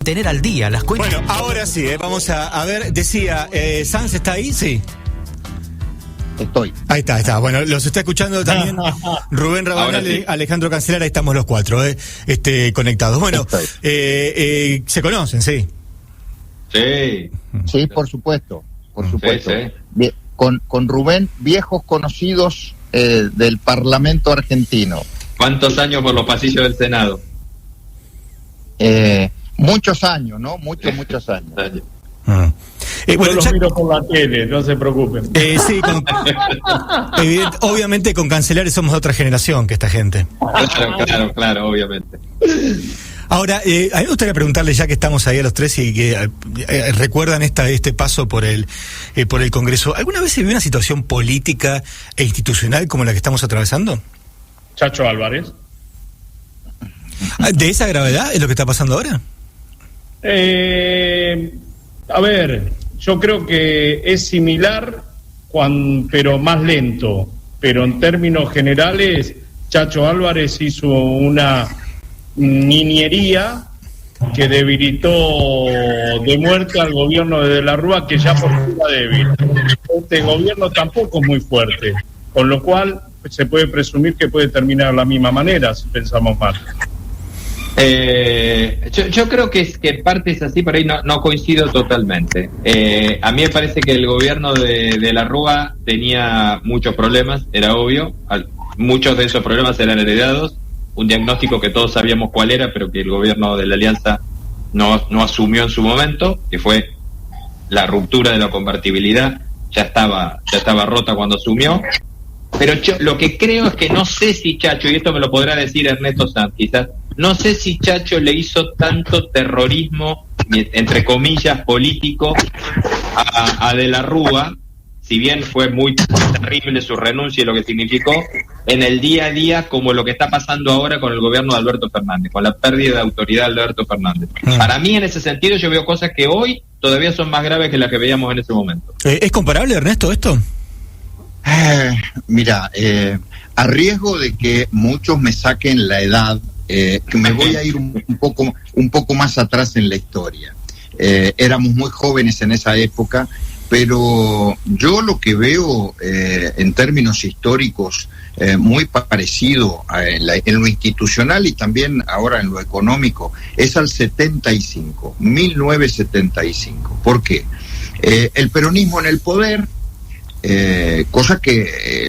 Tener al día las cuentas. Bueno, ahora sí, vamos a ver, decía, ¿Sanz está ahí? Sí. Estoy. Ahí está. Bueno, los está escuchando también Rubén Rabanal, sí. Alejandro Cancelar, ahí estamos los cuatro, conectados. Bueno, ¿se conocen? Sí. Sí. Sí, por supuesto. Sí. Bien, con Rubén, viejos conocidos del Parlamento argentino. ¿Cuántos años por los pasillos del Senado? Muchos años, ¿no? Muchos años. Bueno, yo los miro por la tele, no se preocupen. Sí, obviamente con Cancelares somos de otra generación que esta gente. Claro, obviamente. Ahora, a mí me gustaría preguntarle, ya que estamos ahí a los tres y que recuerdan este paso por el Congreso, ¿alguna vez se vio una situación política e institucional como la que estamos atravesando? Chacho Álvarez. ¿De esa gravedad es lo que está pasando ahora? A ver, yo creo que es similar, pero más lento. Pero en términos generales, Chacho Álvarez hizo una niñería que debilitó de muerte al gobierno de la Rúa, que ya por sí era débil. Este gobierno tampoco es muy fuerte, con lo cual se puede presumir que puede terminar de la misma manera, si pensamos mal. Yo creo que parte es así, pero ahí no coincido totalmente. A mí me parece que el gobierno de la Rúa tenía muchos problemas, era obvio. Muchos de esos problemas eran heredados. Un diagnóstico que todos sabíamos cuál era, pero que el gobierno de la Alianza no asumió en su momento, que fue la ruptura de la convertibilidad. Ya estaba rota cuando asumió. Pero yo lo que creo es que no sé si Chacho, y esto me lo podrá decir Ernesto Sanz, quizás, no sé si Chacho le hizo tanto terrorismo, entre comillas, político a De la Rúa, si bien fue muy terrible su renuncia y lo que significó, en el día a día, como lo que está pasando ahora con el gobierno de Alberto Fernández, con la pérdida de autoridad de Alberto Fernández. Para mí, en ese sentido, yo veo cosas que hoy todavía son más graves que las que veíamos en ese momento. ¿Es comparable, Ernesto, esto? Mira, a riesgo de que muchos me saquen la edad, que me voy a ir un poco más atrás en la historia. Éramos muy jóvenes en esa época, pero yo lo que veo en términos históricos muy parecido en lo institucional y también ahora en lo económico es al 1975. ¿Por qué? El peronismo en el poder, cosa que,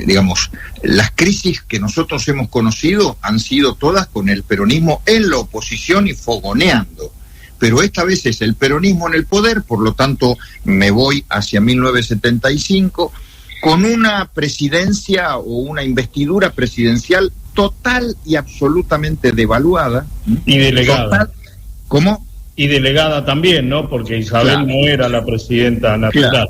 digamos, las crisis que nosotros hemos conocido han sido todas con el peronismo en la oposición y fogoneando. Pero esta vez es el peronismo en el poder, por lo tanto me voy hacia 1975, con una presidencia o una investidura presidencial total y absolutamente devaluada. Y delegada. ¿Cómo? Y delegada también, ¿no? Porque Isabel no era la presidenta natural.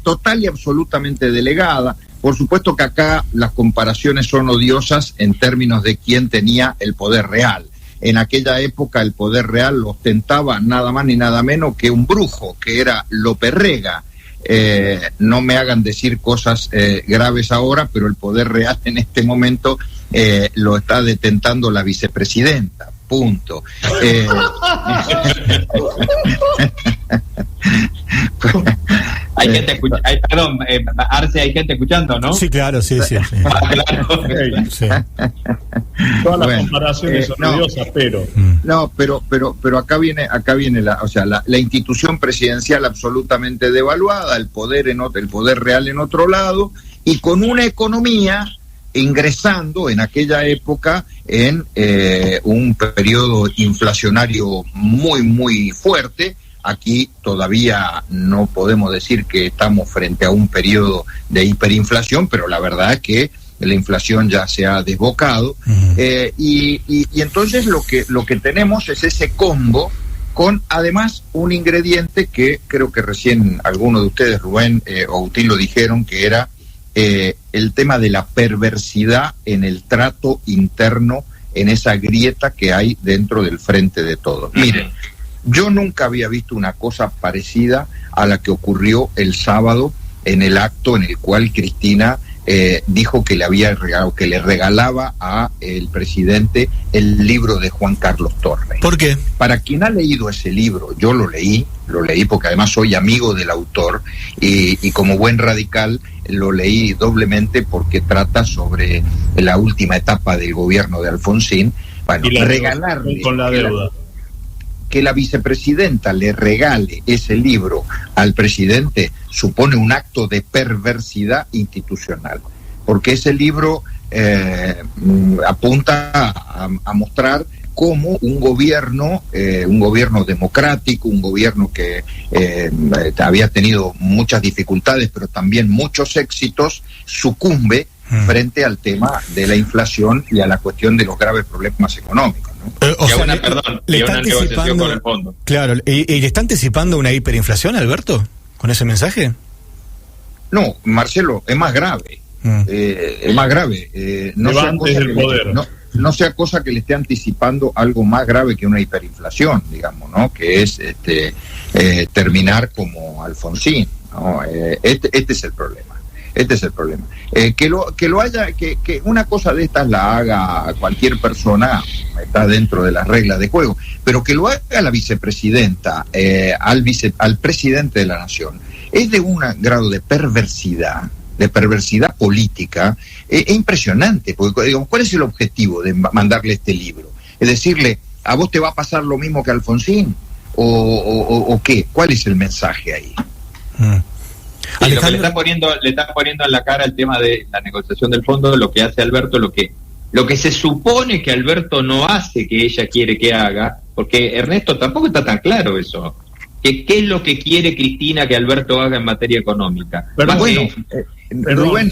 Total y absolutamente delegada. Por supuesto que acá las comparaciones son odiosas en términos de quién tenía el poder real. En aquella época el poder real lo ostentaba nada más ni nada menos que un brujo, que era López Rega. No me hagan decir cosas graves ahora, pero el poder real en este momento lo está detentando la vicepresidenta. Punto. Hay gente Arce, hay gente escuchando, ¿no? Sí, claro, sí. Claro. Sí. Todas las comparaciones son odiosas, pero... No, pero acá viene la institución presidencial absolutamente devaluada, el poder real en otro lado, y con una economía ingresando en aquella época en un periodo inflacionario muy, muy fuerte. Aquí todavía no podemos decir que estamos frente a un periodo de hiperinflación, pero la verdad es que la inflación ya se ha desbocado. Y entonces lo que tenemos es ese combo con además un ingrediente que creo que recién alguno de ustedes, Rubén o Agustín, lo dijeron, que era el tema de la perversidad en el trato interno, en esa grieta que hay dentro del Frente de Todos. Miren, yo nunca había visto una cosa parecida a la que ocurrió el sábado en el acto en el cual Cristina dijo que le había regalado, que le regalaba a el presidente el libro de Juan Carlos Torres. ¿Por qué? Para quien ha leído ese libro, yo lo leí porque además soy amigo del autor y como buen radical lo leí doblemente porque trata sobre la última etapa del gobierno de Alfonsín. Bueno, regalarle con la deuda. Que la vicepresidenta le regale ese libro al presidente supone un acto de perversidad institucional, porque ese libro apunta a mostrar cómo un gobierno democrático, un gobierno que había tenido muchas dificultades, pero también muchos éxitos, sucumbe frente al tema de la inflación y a la cuestión de los graves problemas económicos, ¿no? Le está anticipando con el fondo. Claro, ¿y le está anticipando una hiperinflación, Alberto, con ese mensaje? No, Marcelo, es más grave. Es más grave. No sea cosa que le esté anticipando algo más grave que una hiperinflación, digamos, ¿no? Que es terminar como Alfonsín, ¿no? Este es el problema. Este es el problema. Que una cosa de estas la haga cualquier persona está dentro de las reglas de juego, pero que lo haga la vicepresidenta al presidente de la nación es de un grado de perversidad política impresionante, porque digamos, ¿cuál es el objetivo de mandarle este libro? Es decirle, ¿a vos te va a pasar lo mismo que a Alfonsín? ¿O qué? ¿Cuál es el mensaje ahí? Sí, lo que le está poniendo en la cara el tema de la negociación del fondo, lo que hace Alberto, lo que se supone que Alberto no hace, que ella quiere que haga, porque Ernesto tampoco está tan claro eso. ¿Qué es lo que quiere Cristina que Alberto haga en materia económica? Pero bueno, Rubén,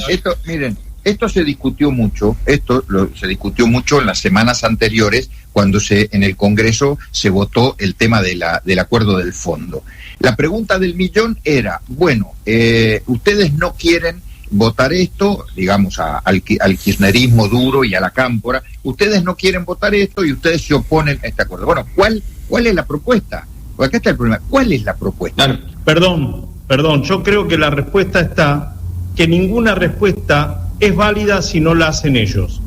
esto se discutió mucho, se discutió mucho en las semanas anteriores cuando en el Congreso se votó el tema del acuerdo del fondo. La pregunta del millón era, bueno, ustedes no quieren votar esto, digamos, al kirchnerismo duro y a la cámpora, ustedes no quieren votar esto y ustedes se oponen a este acuerdo. Bueno, ¿cuál es la propuesta? Porque acá está el problema. ¿Cuál es la propuesta? Perdón, yo creo que la respuesta está, que ninguna respuesta es válida si no la hacen ellos.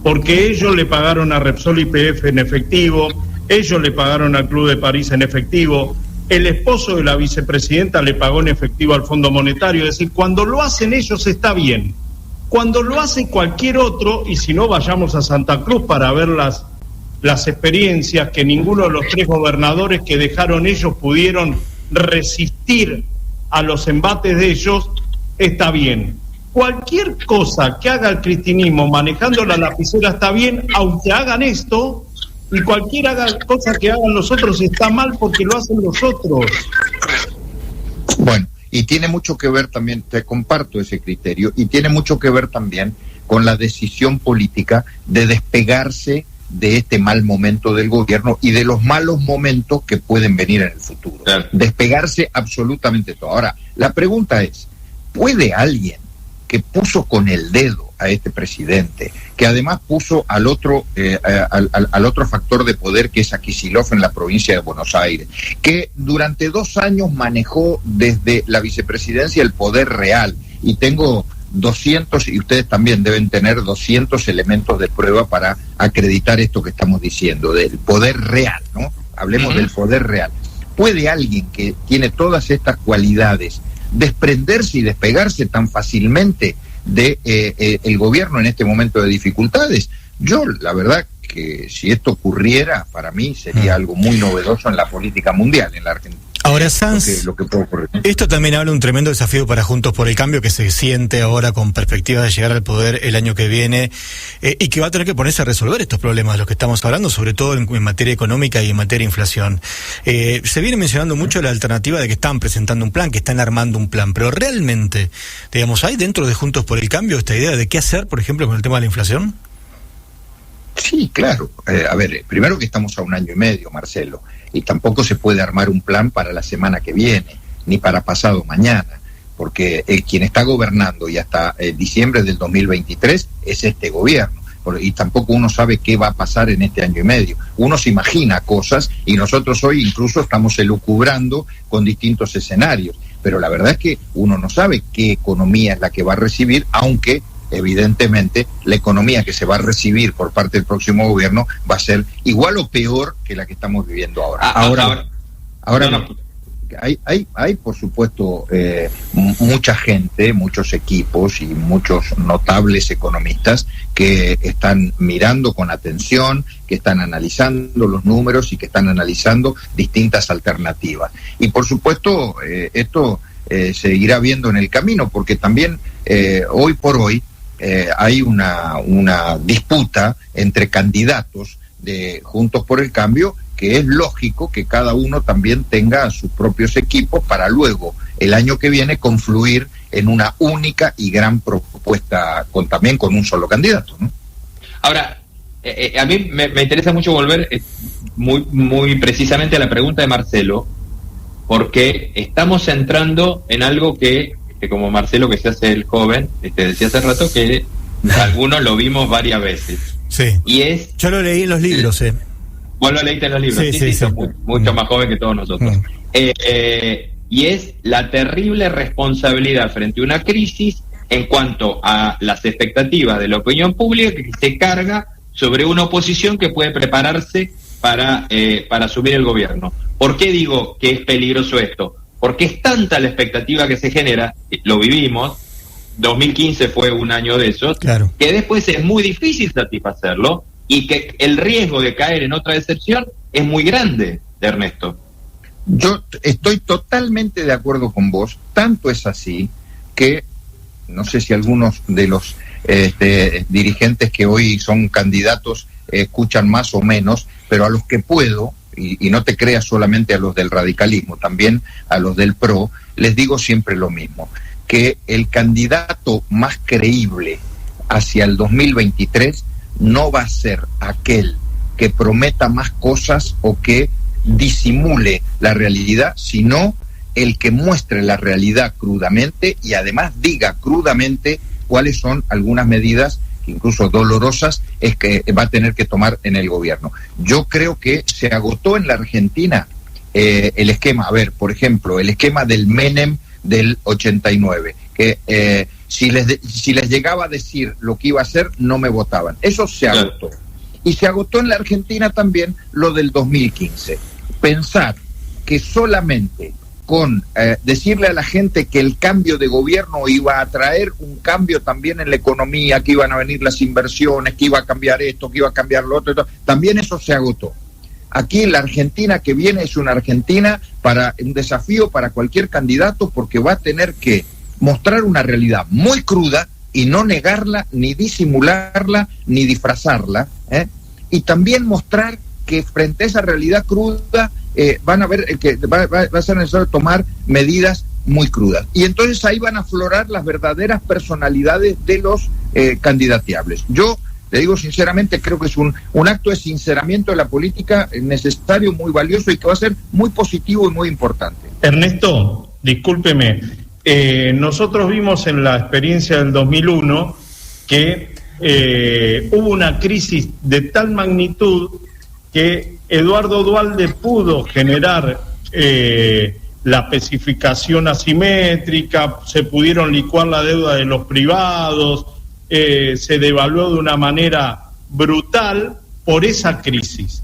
Porque ellos le pagaron a Repsol YPF en efectivo, ellos le pagaron al Club de París en efectivo, el esposo de la vicepresidenta le pagó en efectivo al Fondo Monetario. Es decir, cuando lo hacen ellos está bien. Cuando lo hace cualquier otro, y si no vayamos a Santa Cruz para ver las experiencias que ninguno de los 3 gobernadores que dejaron ellos pudieron resistir a los embates de ellos, está bien. Cualquier cosa que haga el cristinismo manejando la lapicera está bien, aunque hagan esto, y cualquier cosa que hagan los otros está mal porque lo hacen los otros. Bueno, y tiene mucho que ver también, te comparto ese criterio, y tiene mucho que ver también con la decisión política de despegarse de este mal momento del gobierno y de los malos momentos que pueden venir en el futuro. Claro. Despegarse absolutamente todo. Ahora, la pregunta es, ¿puede alguien que puso con el dedo a este presidente, que además puso al otro factor de poder que es a Kicillof en la provincia de Buenos Aires, que durante 2 años manejó desde la vicepresidencia el poder real, y tengo 200, y ustedes también deben tener 200 elementos de prueba para acreditar esto que estamos diciendo, del poder real, ¿no? Hablemos del poder real. ¿Puede alguien que tiene todas estas cualidades desprenderse y despegarse tan fácilmente de el gobierno en este momento de dificultades? Yo, la verdad, que si esto ocurriera, para mí sería algo muy novedoso en la política mundial, en la Argentina. Ahora, Sanz, lo que puede ocurrir. Esto también habla de un tremendo desafío para Juntos por el Cambio, que se siente ahora con perspectiva de llegar al poder el año que viene, y que va a tener que ponerse a resolver estos problemas de los que estamos hablando, sobre todo en materia económica y en materia de inflación. Se viene mencionando mucho la alternativa de que están presentando un plan, que están armando un plan, pero realmente, digamos, ¿hay dentro de Juntos por el Cambio esta idea de qué hacer, por ejemplo, con el tema de la inflación? Sí, claro. A ver, primero que estamos a 1 año y medio, Marcelo, y tampoco se puede armar un plan para la semana que viene, ni para pasado mañana, porque quien está gobernando y hasta diciembre del 2023 es este gobierno, y tampoco uno sabe qué va a pasar en este año y medio. Uno se imagina cosas y nosotros hoy incluso estamos elucubrando con distintos escenarios. pero la verdad es que uno no sabe qué economía es la que va a recibir, aunque evidentemente la economía que se va a recibir por parte del próximo gobierno va a ser igual o peor que la que estamos viviendo ahora. Ahora hay por supuesto mucha gente, muchos equipos y muchos notables economistas que están mirando con atención, que están analizando los números y que están analizando distintas alternativas. Y por supuesto esto se irá viendo en el camino, porque también hoy por hoy hay una disputa entre candidatos de Juntos por el Cambio, que es lógico que cada uno también tenga sus propios equipos para luego, el año que viene, confluir en una única y gran propuesta también con un solo candidato, ¿no? Ahora, a mí me interesa mucho volver muy precisamente a la pregunta de Marcelo, porque estamos entrando en algo que como Marcelo, que se hace el joven, decía hace rato que algunos lo vimos varias veces. Sí. Y es... Yo lo leí en los libros, Vos lo leíste en los libros, sí, sos mucho más joven que todos nosotros. Y es la terrible responsabilidad frente a una crisis en cuanto a las expectativas de la opinión pública que se carga sobre una oposición que puede prepararse para asumir el gobierno. ¿Por qué digo que es peligroso esto? Porque es tanta la expectativa que se genera, lo vivimos, 2015 fue un año de esos, claro, que después es muy difícil satisfacerlo y que el riesgo de caer en otra decepción es muy grande, Ernesto. Yo estoy totalmente de acuerdo con vos, tanto es así que no sé si algunos de los dirigentes que hoy son candidatos escuchan más o menos, pero a los que puedo, y no te creas solamente a los del radicalismo, también a los del PRO, les digo siempre lo mismo, que el candidato más creíble hacia el 2023 no va a ser aquel que prometa más cosas o que disimule la realidad, sino el que muestre la realidad crudamente y además diga crudamente cuáles son algunas medidas, incluso dolorosas, es que va a tener que tomar en el gobierno. Yo creo que se agotó en la Argentina el esquema, por ejemplo, el esquema del Menem del 89, que si les llegaba a decir lo que iba a hacer, no me votaban. Eso se agotó. Y se agotó en la Argentina también lo del 2015. Pensar que solamente con decirle a la gente que el cambio de gobierno iba a traer un cambio también en la economía, que iban a venir las inversiones, que iba a cambiar esto, que iba a cambiar lo otro, también eso se agotó. Aquí la Argentina que viene es una Argentina para un desafío para cualquier candidato, porque va a tener que mostrar una realidad muy cruda y no negarla, ni disimularla, ni disfrazarla, y también mostrar que frente a esa realidad cruda van a ver que va a ser necesario tomar medidas muy crudas. Y entonces ahí van a aflorar las verdaderas personalidades de los candidateables. Yo le digo sinceramente, creo que es un acto de sinceramiento de la política necesario, muy valioso y que va a ser muy positivo y muy importante. Ernesto, discúlpeme, nosotros vimos en la experiencia del 2001 que hubo una crisis de tal magnitud que Eduardo Duhalde pudo generar la especificación asimétrica, se pudieron licuar la deuda de los privados, se devaluó de una manera brutal por esa crisis.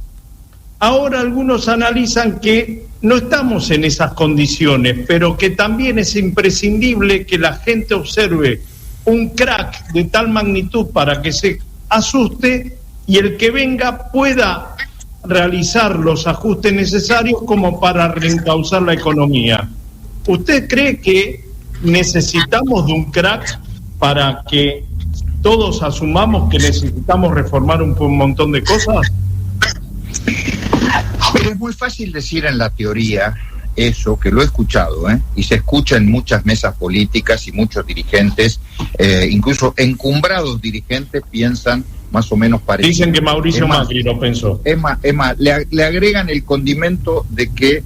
Ahora algunos analizan que no estamos en esas condiciones, pero que también es imprescindible que la gente observe un crack de tal magnitud para que se asuste y el que venga pueda realizar los ajustes necesarios como para reencauzar la economía. ¿Usted cree que necesitamos de un crack para que todos asumamos que necesitamos reformar un montón de cosas? Pero es muy fácil decir en la teoría eso, que lo he escuchado, y se escucha en muchas mesas políticas y muchos dirigentes, incluso encumbrados dirigentes, piensan más o menos parecido. Dicen que Mauricio Macri lo pensó. Es más, le agregan el condimento de que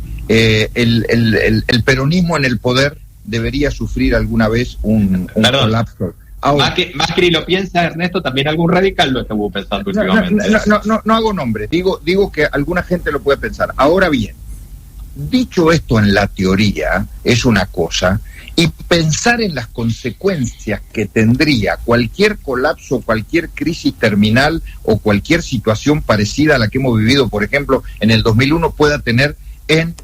el peronismo en el poder debería sufrir alguna vez un colapso. Ahora, Macri lo piensa, Ernesto, también algún radical lo estuvo pensando últimamente. No hago nombre, digo que alguna gente lo puede pensar. Ahora bien, dicho esto en la teoría es una cosa, y pensar en las consecuencias que tendría cualquier colapso, cualquier crisis terminal o cualquier situación parecida a la que hemos vivido, por ejemplo, en el 2001 pueda tener en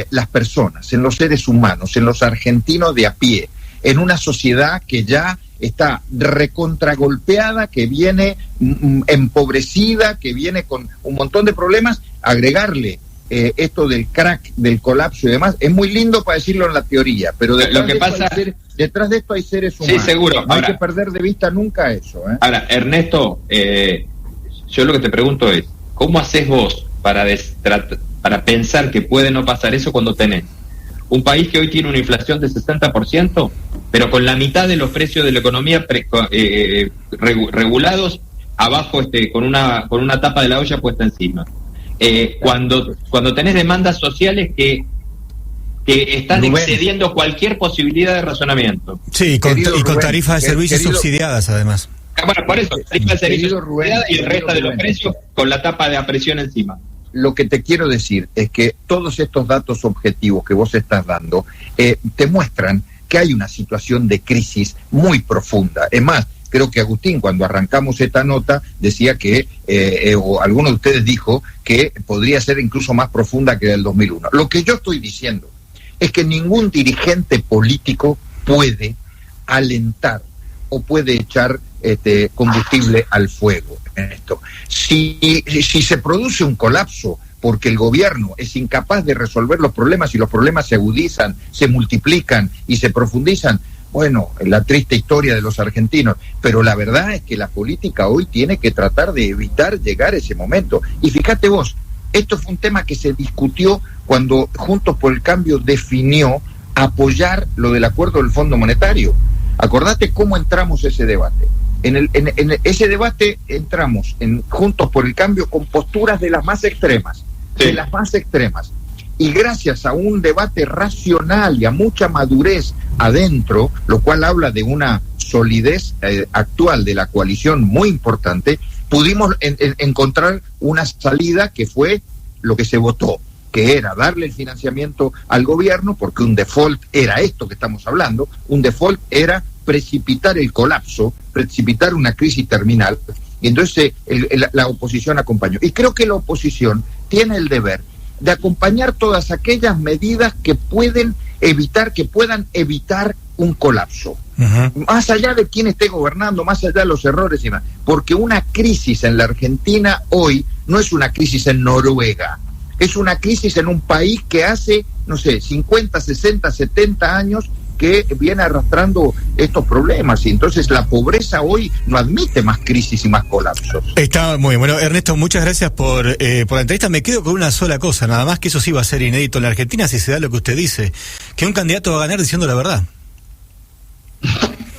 las personas, en los seres humanos, en los argentinos de a pie, en una sociedad que ya está recontragolpeada, que viene empobrecida, que viene con un montón de problemas. Agregarle esto del crack, del colapso y demás, es muy lindo para decirlo en la teoría, pero detrás de esto hay seres humanos. Sí, seguro. No hay que perder de vista nunca eso. Ahora, Ernesto, yo lo que te pregunto es, ¿cómo haces vos para pensar que puede no pasar eso cuando tenés un país que hoy tiene una inflación de 60%, pero con la mitad de los precios de la economía regulados abajo, con una tapa de la olla puesta encima? Cuando tenés demandas sociales que están excediendo cualquier posibilidad de razonamiento. Sí, con tarifas de servicios subsidiadas, además. Bueno, por eso, tarifas de servicios subsidiadas y el resto de los precios con la tapa de presión encima. Lo que te quiero decir es que todos estos datos objetivos que vos estás dando te muestran que hay una situación de crisis muy profunda. Es más, creo que Agustín, cuando arrancamos esta nota, decía que, o alguno de ustedes dijo, que podría ser incluso más profunda que del 2001. Lo que yo estoy diciendo es que ningún dirigente político puede alentar o puede echar combustible al fuego en esto. Si se produce un colapso porque el gobierno es incapaz de resolver los problemas y los problemas se agudizan, se multiplican y se profundizan, bueno, la triste historia de los argentinos, pero la verdad es que la política hoy tiene que tratar de evitar llegar a ese momento. Y fíjate vos, esto fue un tema que se discutió cuando Juntos por el Cambio definió apoyar lo del acuerdo del Fondo Monetario. Acordate cómo entramos a ese debate. En ese debate entramos en Juntos por el Cambio con posturas de las más extremas, sí, de las más extremas. Y gracias a un debate racional y a mucha madurez adentro, lo cual habla de una solidez actual de la coalición muy importante, pudimos encontrar una salida que fue lo que se votó, que era darle el financiamiento al gobierno, porque un default era esto que estamos hablando, un default era precipitar el colapso, precipitar una crisis terminal, y entonces la oposición acompañó. Y creo que la oposición tiene el deber de acompañar todas aquellas medidas que puedan evitar un colapso. Uh-huh. Más allá de quién esté gobernando, más allá de los errores y más, porque una crisis en la Argentina hoy no es una crisis en Noruega, es una crisis en un país que hace, 50, 60, 70 años que viene arrastrando estos problemas, y entonces la pobreza hoy no admite más crisis y más colapsos. Está muy bien. Bueno, Ernesto, muchas gracias por la entrevista. Me quedo con una sola cosa, nada más, que eso sí va a ser inédito en la Argentina si se da lo que usted dice, que un candidato va a ganar diciendo la verdad.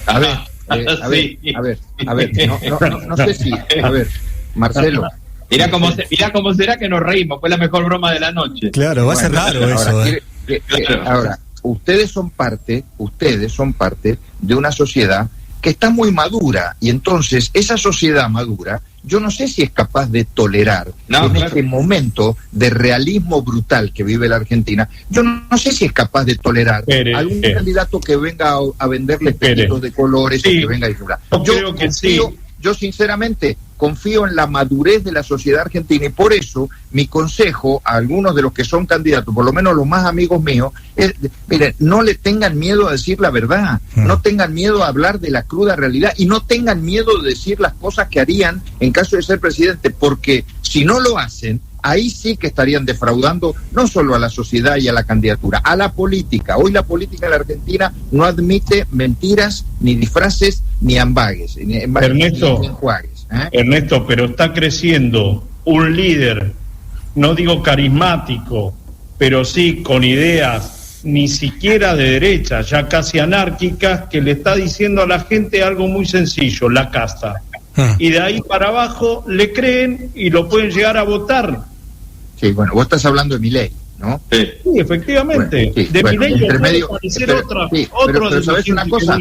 A ver, no sé si, a ver, Marcelo. Mirá cómo será que nos reímos, fue la mejor broma de la noche. Claro, va a ser raro eso. Ahora, ustedes son parte de una sociedad que está muy madura, y entonces esa sociedad madura, yo no sé si es capaz de tolerar este momento de realismo brutal que vive la Argentina. Yo no sé si es capaz de tolerar algún candidato que venga a venderle pelitos de colores, sí, o que venga a disfrutar. Yo sinceramente confío en la madurez de la sociedad argentina, y por eso mi consejo a algunos de los que son candidatos, por lo menos los más amigos míos, es, miren, no le tengan miedo a decir la verdad, no tengan miedo a hablar de la cruda realidad, y no tengan miedo de decir las cosas que harían en caso de ser presidente, porque si no lo hacen, ahí sí que estarían defraudando no solo a la sociedad y a la candidatura, a la política. Hoy la política en la Argentina no admite mentiras, ni disfraces, ni ambages, ni enjuagues. Ernesto, pero está creciendo un líder, no digo carismático, pero sí con ideas ni siquiera de derecha, ya casi anárquicas, que le está diciendo a la gente algo muy sencillo: la casta. Y de ahí para abajo le creen y lo pueden llegar a votar. Sí, bueno, vos estás hablando de Milei, ¿no? Sí, efectivamente. Bueno, sí, de Milei entre medio, pero ¿sabes una cosa?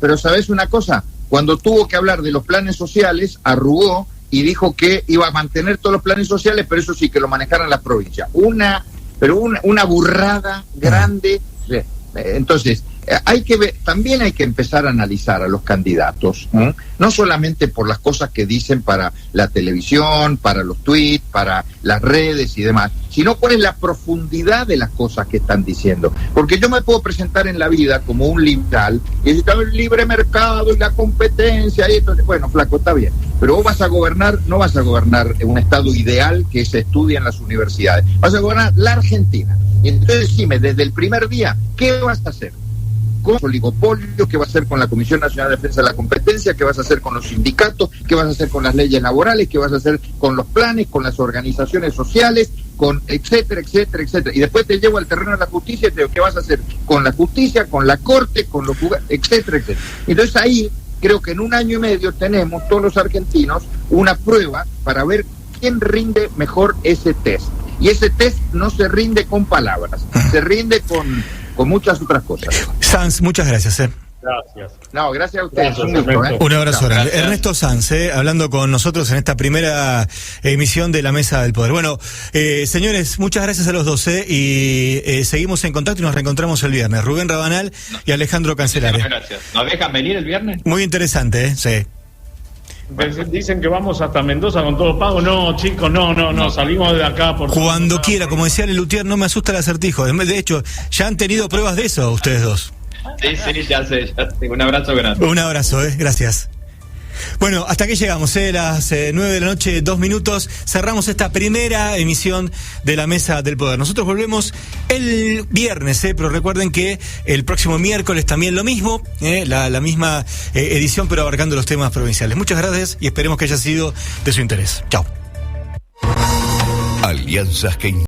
Pero ¿sabes una cosa? Cuando tuvo que hablar de los planes sociales, arrugó y dijo que iba a mantener todos los planes sociales, pero eso sí, que lo manejaran las provincias. Una pero una burrada grande. Entonces, también hay que empezar a analizar a los candidatos, no solamente por las cosas que dicen para la televisión, para los tweets, para las redes y demás, sino cuál es la profundidad de las cosas que están diciendo. Porque yo me puedo presentar en la vida como un liberal y decir, el libre mercado y la competencia, y esto, bueno, flaco, está bien, pero vos vas a gobernar, no vas a gobernar un estado ideal que se estudia en las universidades, vas a gobernar la Argentina. Y entonces decime, desde el primer día, ¿qué vas a hacer? Con oligopolio, qué vas a hacer con la Comisión Nacional de Defensa de la Competencia, qué vas a hacer con los sindicatos, qué vas a hacer con las leyes laborales, qué vas a hacer con los planes, con las organizaciones sociales, con etcétera, etcétera, etcétera. Y después te llevo al terreno de la justicia y te digo, ¿qué vas a hacer con la justicia, con la corte, con los etcétera, etcétera? Entonces ahí creo que en 1 año y medio tenemos todos los argentinos una prueba para ver quién rinde mejor ese test. Y ese test no se rinde con palabras, se rinde con muchas otras cosas. Sanz, muchas gracias. Gracias. No, gracias a ustedes. Un abrazo grande. Ernesto Sanz, hablando con nosotros en esta primera emisión de la Mesa del Poder. Bueno, señores, muchas gracias a los dos, y seguimos en contacto y nos reencontramos el viernes. Rubén Rabanal y Alejandro Cancelare. Gracias. ¿Nos dejan venir el viernes? Muy interesante, sí. Dicen que vamos hasta Mendoza con todo pago. No, chicos, no, salimos de acá por cuando quiera, como decía Lelutier, no me asusta el acertijo. De hecho, ya han tenido pruebas de eso ustedes dos. Sí, ya sé. Un abrazo grande. Un abrazo, gracias. Bueno, hasta aquí llegamos, las 9 de la noche, 2 minutos. Cerramos esta primera emisión de la Mesa del Poder. Nosotros volvemos el viernes, pero recuerden que el próximo miércoles también lo mismo, la misma edición, pero abarcando los temas provinciales. Muchas gracias y esperemos que haya sido de su interés. Chao. Alianzas que